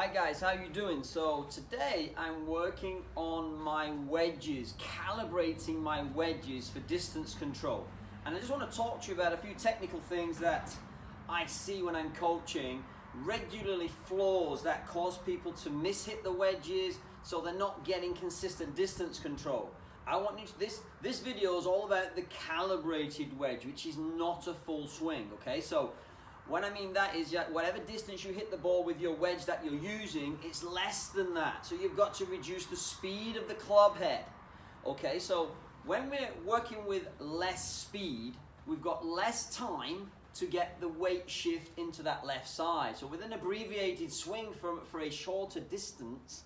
Hi guys, how you doing? So today I'm working on my wedges, calibrating my wedges for distance control. And I just want to talk to you about a few technical things that I see when I'm coaching, regularly flaws that cause people to mishit the wedges so they're not getting consistent distance control. I want you to, this video is all about the calibrated wedge, which is not a full swing, okay? So what I mean that is that whatever distance you hit the ball with your wedge that you're using, it's less than that. So you've got to reduce the speed of the club head. Okay, so when we're working with less speed, we've got less time to get the weight shift into that left side. So with an abbreviated swing for a shorter distance,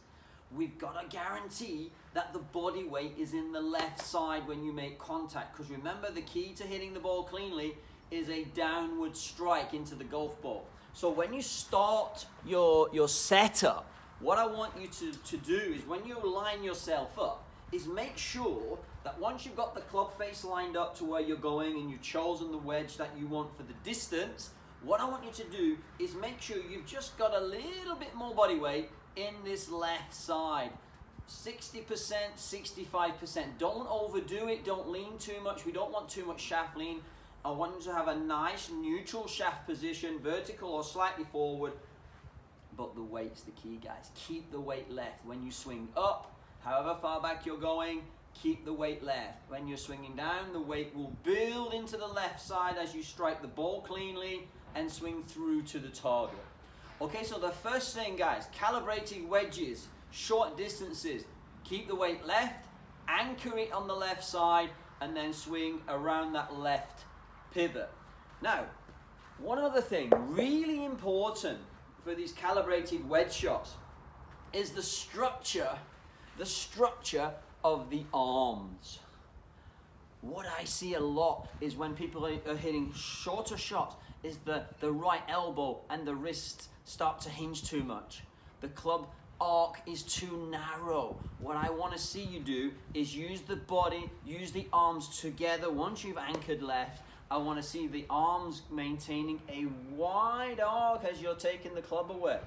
we've got to guarantee that the body weight is in the left side when you make contact. Because remember, the key to hitting the ball cleanly is a downward strike into the golf ball. So when you start your setup, what I want you to do is when you line yourself up, is make sure that once you've got the club face lined up to where you're going and you've chosen the wedge that you want for the distance, what I want you to do is make sure you've just got a little bit more body weight in this left side. 60%, 65%. Don't overdo it, don't lean too much. We don't want too much shaft lean. I want you to have a nice neutral shaft position, vertical or slightly forward, but the weight's the key, guys. Keep the weight left. When you swing up, however far back you're going, keep the weight left. When you're swinging down, the weight will build into the left side as you strike the ball cleanly and swing through to the target. Okay, so the first thing, guys, calibrating wedges, short distances, keep the weight left, anchor it on the left side, and then swing around that left pivot. Now, one other thing really important for these calibrated wedge shots is the structure of the arms. What I see a lot is when people are hitting shorter shots is the right elbow and the wrist start to hinge too much. The club arc is too narrow. What I want to see you do is use the body, use the arms together. Once you've anchored left, I want to see the arms maintaining a wide arc as you're taking the club away.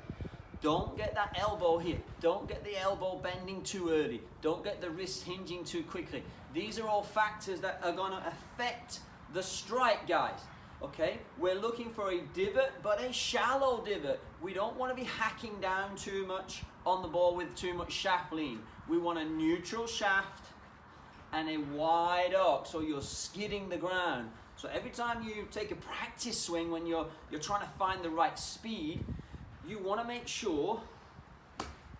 Don't get that elbow here. Don't get the elbow bending too early. Don't get the wrist hinging too quickly. These are all factors that are going to affect the strike, guys. Okay? We're looking for a divot, but a shallow divot. We don't want to be hacking down too much on the ball with too much shaft lean. We want a neutral shaft and a wide arc, so you're skidding the ground. So every time you take a practice swing when you're trying to find the right speed, you want to make sure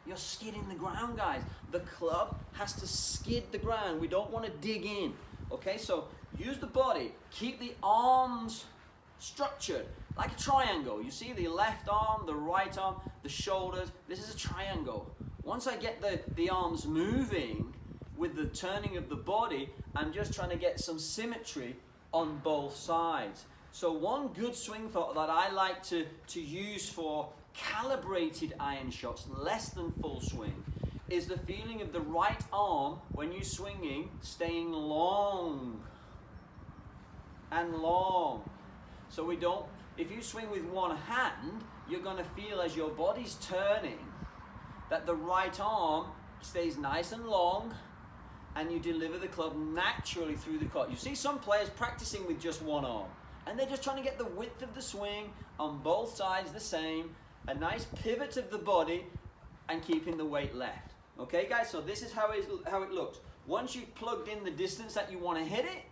you're skidding the ground, guys. The club has to skid the ground. We don't want to dig in. Okay, so use the body. Keep the arms structured like a triangle. You see the left arm, the right arm, the shoulders. This is a triangle. Once I get the arms moving with the turning of the body, I'm just trying to get some symmetry on both sides. So one good swing thought that I like to use for calibrated iron shots, less than full swing, is the feeling of the right arm when you're swinging staying long and long. So we don't, if you swing with one hand, you're going to feel as your body's turning that the right arm stays nice and long and you deliver the club naturally through the court. You see some players practicing with just one arm and they're just trying to get the width of the swing on both sides the same, a nice pivot of the body and keeping the weight left. Okay guys, so this is how it looks. Once you've plugged in the distance that you want to hit it,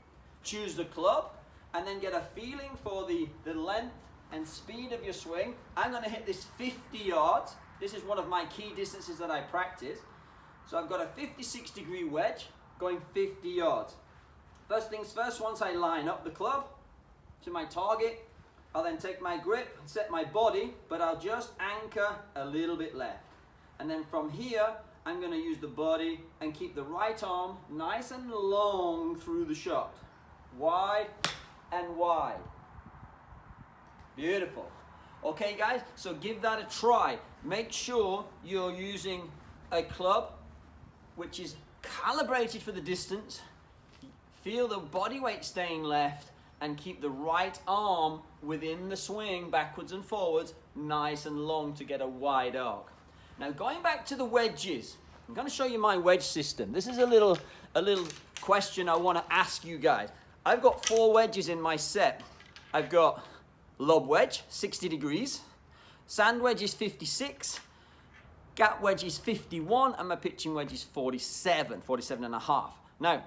choose the club and then get a feeling for the length and speed of your swing. I'm going to hit this 50 yards. This is one of my key distances that I practice. So I've got a 56-degree wedge going 50 yards. First things first, once I line up the club to my target, I'll then take my grip and set my body, but I'll just anchor a little bit left. And then from here, I'm going to use the body and keep the right arm nice and long through the shot. Wide and wide. Beautiful. Okay guys, so give that a try. Make sure you're using a club which is calibrated for the distance. Feel the body weight staying left and keep the right arm within the swing, backwards and forwards, nice and long to get a wide arc. Now going back to the wedges, I'm going to show you my wedge system. This is a little question I want to ask you guys. I've got 4 wedges in my set. I've got lob wedge, 60 degrees. Sand wedge is 56. Gap wedge is 51. And my pitching wedge is 47 and a half. Now,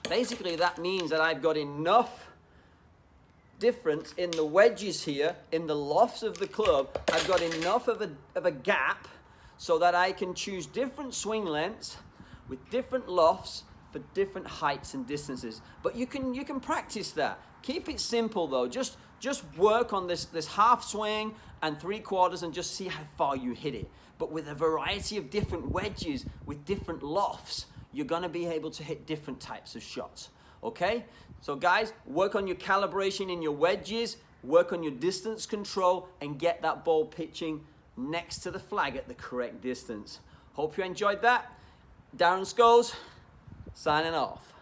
basically that means that I've got enough difference in the wedges here, in the lofts of the club. I've got enough of a gap so that I can choose different swing lengths with different lofts for different heights and distances. But you can practice that. Keep it simple though. Just work on this half swing and 3/4 and just see how far you hit it. But with a variety of different wedges with different lofts, you're gonna be able to hit different types of shots. Okay? So guys, work on your calibration in your wedges, work on your distance control, and get that ball pitching next to the flag at the correct distance. Hope you enjoyed that. Darren Scholes, signing off.